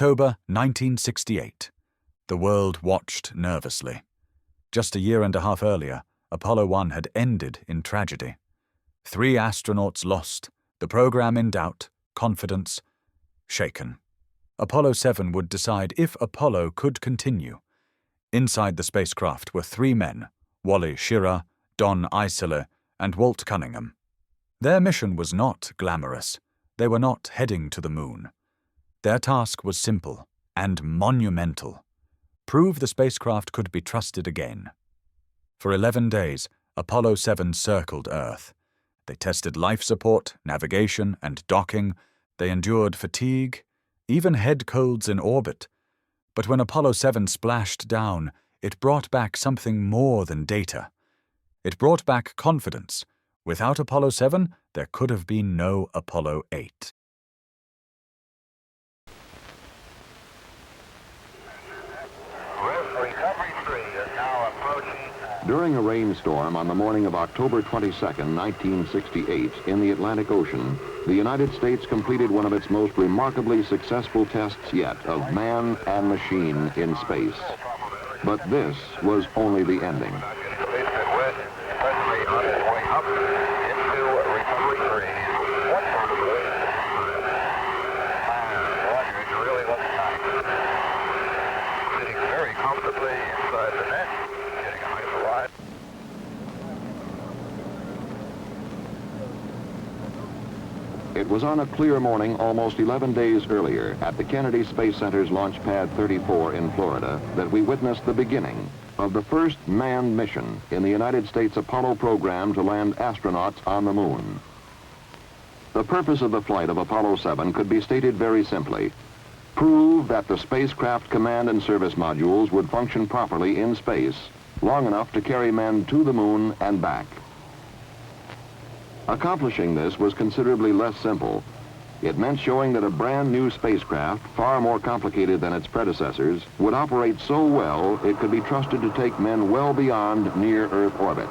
October 1968. The world watched nervously. Just a year and a half earlier, Apollo 1 had ended in tragedy. 3 astronauts lost, the program in doubt, confidence shaken. Apollo 7 would decide if Apollo could continue. Inside the spacecraft were 3 men, Wally Schirra, Don Eisele, and Walt Cunningham. Their mission was not glamorous. They were not heading to the moon. Their task was simple and monumental: prove the spacecraft could be trusted again. For 11 days, Apollo 7 circled Earth. They tested life support, navigation, and docking. They endured fatigue, even head colds in orbit. But when Apollo 7 splashed down, it brought back something more than data. It brought back confidence. Without Apollo 7, there could have been no Apollo 8. During a rainstorm on the morning of October 22, 1968, in the Atlantic Ocean, the United States completed one of its most remarkably successful tests yet of man and machine in space. But this was only the ending. It was on a clear morning almost 11 days earlier at the Kennedy Space Center's Launch Pad 34 in Florida that we witnessed the beginning of the first manned mission in the United States Apollo program to land astronauts on the moon. The purpose of the flight of Apollo 7 could be stated very simply: prove that the spacecraft command and service modules would function properly in space long enough to carry men to the moon and back. Accomplishing this was considerably less simple. It meant showing that a brand new spacecraft, far more complicated than its predecessors, would operate so well it could be trusted to take men well beyond near-Earth orbit.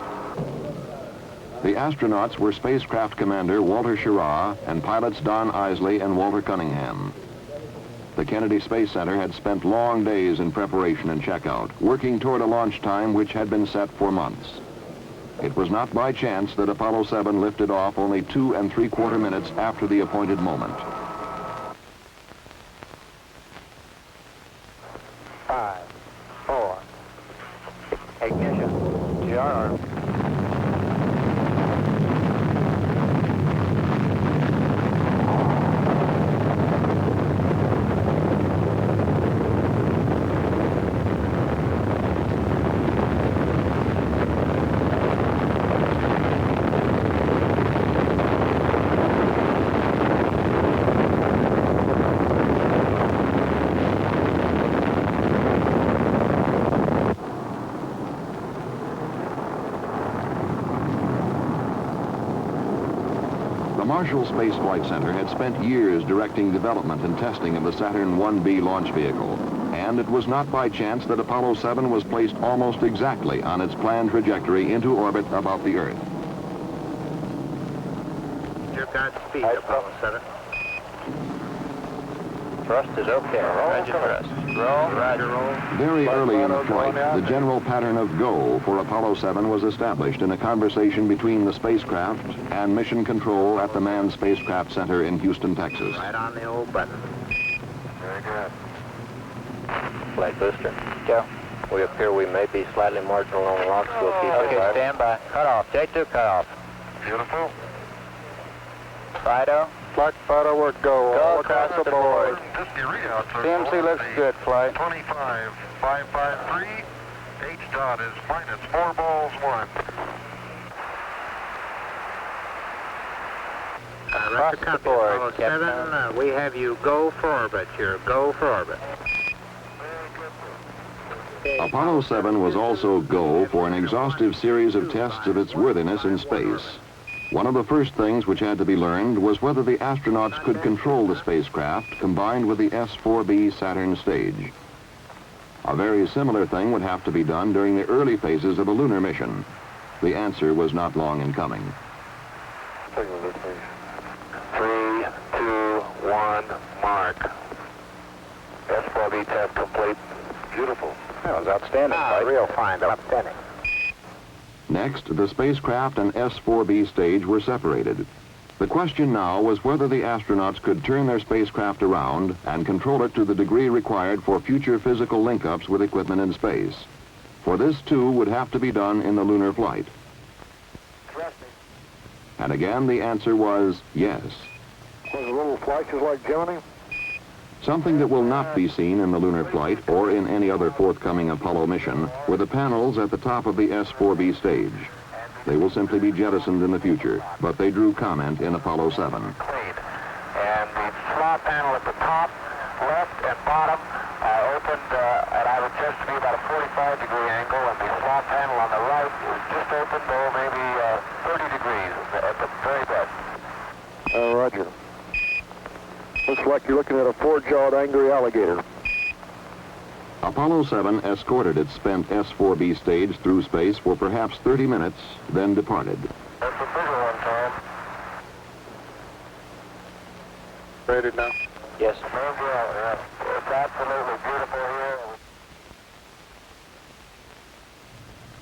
The astronauts were spacecraft commander Walter Schirra and pilots Don Eisele and Walter Cunningham. The Kennedy Space Center had spent long days in preparation and checkout, working toward a launch time which had been set for months. It was not by chance that Apollo 7 lifted off only 2 3/4 minutes after the appointed moment. 5, 4, ignition, GR. The Marshall Space Flight Center had spent years directing development and testing of the Saturn 1B launch vehicle, and it was not by chance that Apollo 7 was placed almost exactly on its planned trajectory into orbit about the Earth. Your Godspeed, Apollo 7. Thrust is okay. Roger thrust. Roll. Roger, roll. Very early in the flight, the general pattern of go for Apollo 7 was established in a conversation between the spacecraft and mission control at the Manned Spacecraft Center in Houston, Texas. Right on the old button. Very good. Flight booster. Go. We appear we may be slightly marginal on rocks. We'll keep it. Okay, stand by. Cut off. J2 cut off. Beautiful. Fido. Flight Fido, we're go. Go across the board. CMC looks good, flight. 25,553. H dot is minus 4 balls 1. Roger, copy. Apollo 7, we have you go for orbit. You're go for orbit. Apollo 7 was also go for an exhaustive series of tests of its worthiness in space. One of the first things which had to be learned was whether the astronauts could control the spacecraft combined with the S-4B Saturn stage. A very similar thing would have to be done during the early phases of a lunar mission. The answer was not long in coming. 3, 2, 1, mark. LV test complete. Beautiful. That was outstanding. Real fine, outstanding. Next, the spacecraft and S-4B stage were separated. The question now was whether the astronauts could turn their spacecraft around and control it to the degree required for future physical link-ups with equipment in space. For this, too, would have to be done in the lunar flight. And again, the answer was yes. Was it little flashes like Gemini? Something that will not be seen in the lunar flight or in any other forthcoming Apollo mission were the panels at the top of the S-4B stage. They will simply be jettisoned in the future, but they drew comment in Apollo 7. Clean. And the slot panel at the top, left, and bottom opened at I would guess to be about a 45-degree angle, and the slot panel on the right is just opened, maybe 30 degrees at the very best. Roger. Looks like you're looking at a four-jawed angry alligator. Apollo 7 escorted its spent S-4B stage through space for perhaps 30 minutes, then departed. That's a bigger one, Tom. Rated now? Yes. Yeah. It's absolutely beautiful here.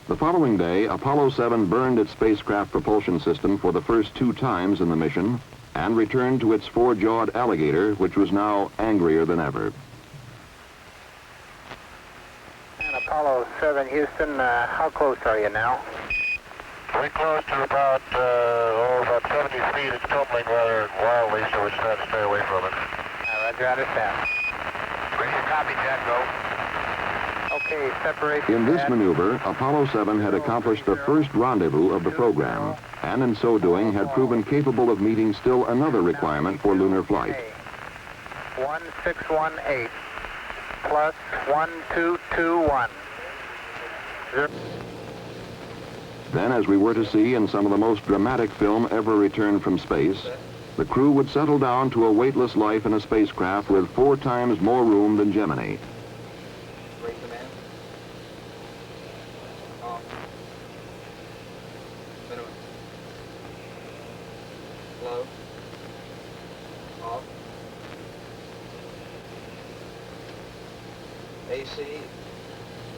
The following day, Apollo 7 burned its spacecraft propulsion system for the first 2 times in the mission and returned to its four-jawed alligator, which was now angrier than ever. And Apollo 7, Houston, how close are you now? We're close to about 70 feet. It's tumbling rather wildly, so we're trying to stay away from it. Roger, understand. Bring your copy, Jet, go. Okay, separation. In this maneuver, Apollo 7 had accomplished the first rendezvous of the program, and in so doing had proven capable of meeting still another requirement for lunar flight. 1618 plus 1221. Then, as we were to see in some of the most dramatic film ever returned from space, the crew would settle down to a weightless life in a spacecraft with 4 times more room than Gemini.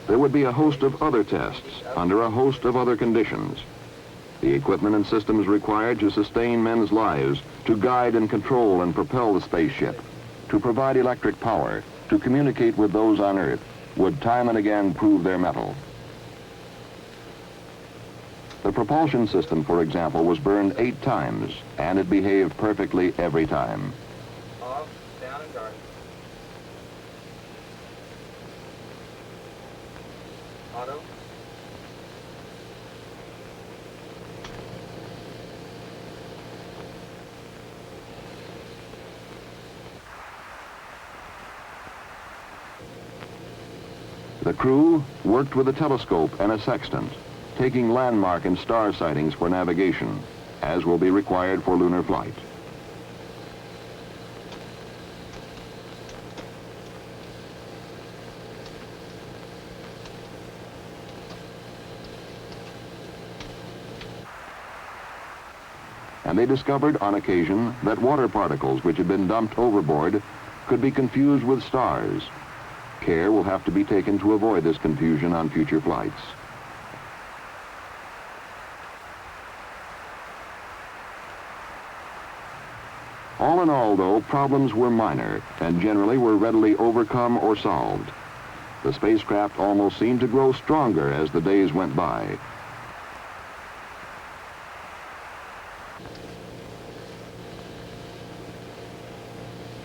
There would be a host of other tests under a host of other conditions. The equipment and systems required to sustain men's lives, to guide and control and propel the spaceship, to provide electric power, to communicate with those on Earth, would time and again prove their mettle. The propulsion system, for example, was burned 8 times, and it behaved perfectly every time. Off, down, and guard. Auto. The crew worked with a telescope and a sextant, taking landmark and star sightings for navigation, as will be required for lunar flight. And they discovered on occasion that water particles which had been dumped overboard could be confused with stars. Care will have to be taken to avoid this confusion on future flights. All in all, though, problems were minor and generally were readily overcome or solved. The spacecraft almost seemed to grow stronger as the days went by.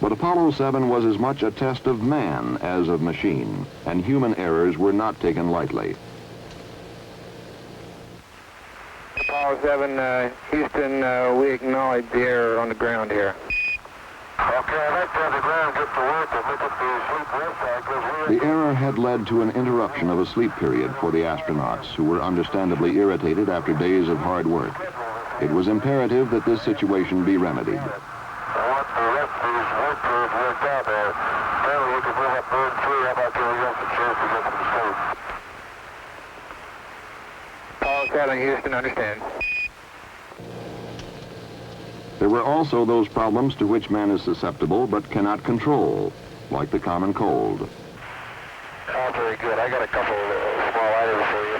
But Apollo 7 was as much a test of man as of machine, and human errors were not taken lightly. Apollo 7, Houston, we acknowledge the error on the ground here. Okay, I'd like to have the ground get to work and look at the sleep rest cycles. The error had led to an interruption of a sleep period for the astronauts, who were understandably irritated after days of hard work. It was imperative that this situation be remedied. I want the rest of these work crews worked out there. Apparently you can move up burn 3. How about giving us a chance to get some sleep? Apollo 7, Houston, understand. There were also those problems to which man is susceptible but cannot control. like the common cold. Oh, very good. I got a couple small items for you.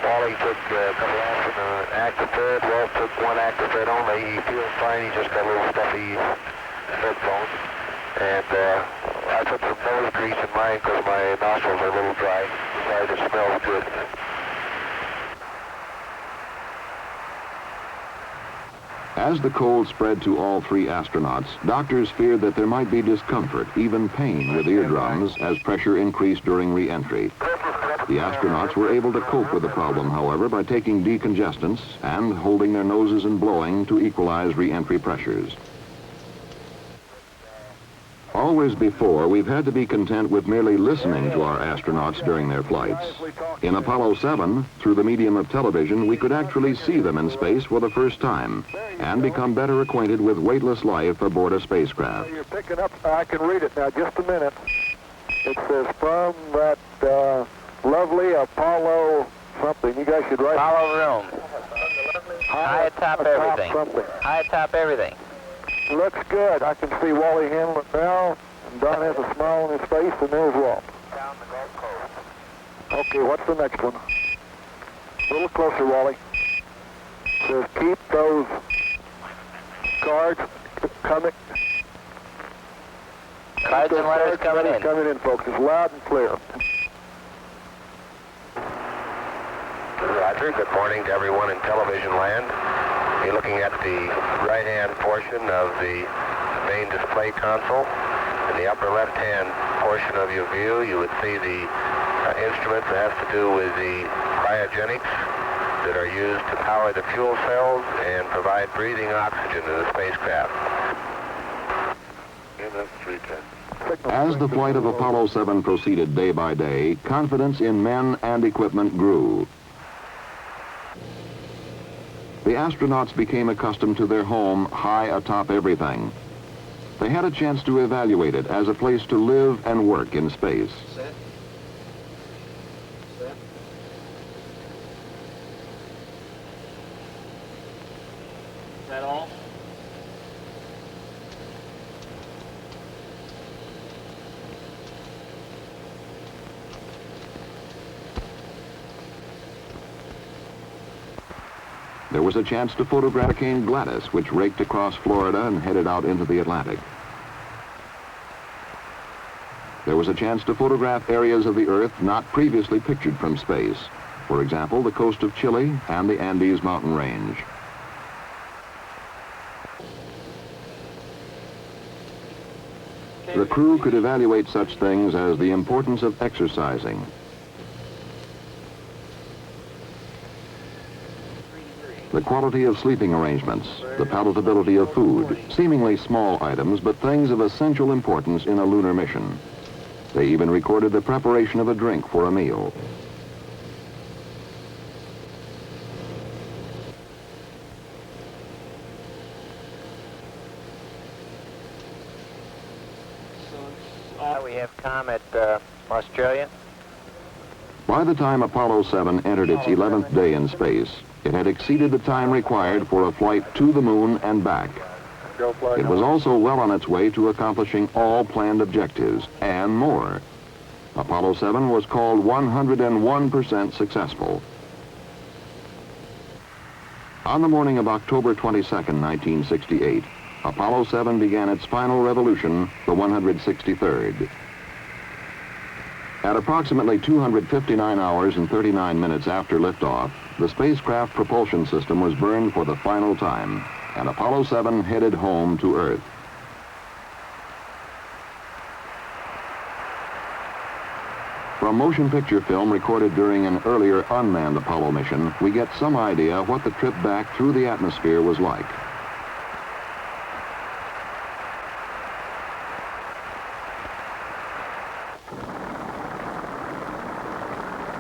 Wally took a couple ounces of Actifed. Walt took one Actifed only. He feels fine. He just got a little stuffy headphones. And I put some nose grease in mine because my nostrils are a little dry. Besides, it smells good. As the cold spread to all three astronauts, doctors feared that there might be discomfort, even pain, with eardrums as pressure increased during re-entry. The astronauts were able to cope with the problem, however, by taking decongestants and holding their noses and blowing to equalize re-entry pressures. Always before, we've had to be content with merely listening to our astronauts during their flights. In Apollo 7, through the medium of television, we could actually see them in space for the first time and become better acquainted with weightless life aboard a spacecraft. You're picking up, I can read it now, just a minute. It says from that lovely Apollo something. You guys should write. Apollo room. High atop everything. Something. High atop everything. Looks good. I can see Wally Hamlet now, and Don has a smile on his face, and there's Walt. Down the Gulf Coast. Okay, what's the next one? A little closer, Wally. It says keep those cards coming. Cards and letters coming in. Coming in, folks. It's loud and clear. Roger. Good morning to everyone in television land. You're looking at the right-hand portion of the main display console. In the upper left-hand portion of your view, you would see the instrument that has to do with the cryogenics that are used to power the fuel cells and provide breathing oxygen to the spacecraft. And that's 310. As the flight of Apollo 7 proceeded day by day, confidence in men and equipment grew. The astronauts became accustomed to their home high atop everything. They had a chance to evaluate it as a place to live and work in space. Set. Set. Is that all? There was a chance to photograph Hurricane Gladys, which raked across Florida and headed out into the Atlantic. There was a chance to photograph areas of the Earth not previously pictured from space. For example, the coast of Chile and the Andes mountain range. The crew could evaluate such things as the importance of exercising, the quality of sleeping arrangements, the palatability of food, seemingly small items, but things of essential importance in a lunar mission. They even recorded the preparation of a drink for a meal. We have Comet Australia. By the time Apollo 7 entered its 11th day in space, it had exceeded the time required for a flight to the moon and back. It was also well on its way to accomplishing all planned objectives and more. Apollo 7 was called 101% successful. On the morning of October 22nd, 1968, Apollo 7 began its final revolution, the 163rd. At approximately 259 hours and 39 minutes after liftoff, the spacecraft propulsion system was burned for the final time, and Apollo 7 headed home to Earth. From motion picture film recorded during an earlier unmanned Apollo mission, we get some idea what the trip back through the atmosphere was like.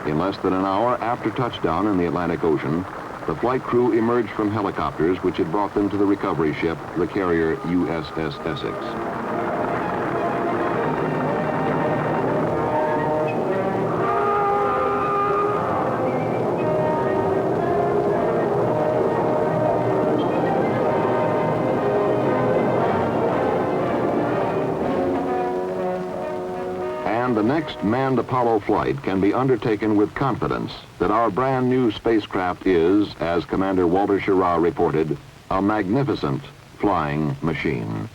In less than an hour after touchdown in the Atlantic Ocean, the flight crew emerged from helicopters which had brought them to the recovery ship, the carrier USS Essex. And the next manned Apollo flight can be undertaken with confidence that our brand new spacecraft is, as Commander Walter Schirra reported, a magnificent flying machine.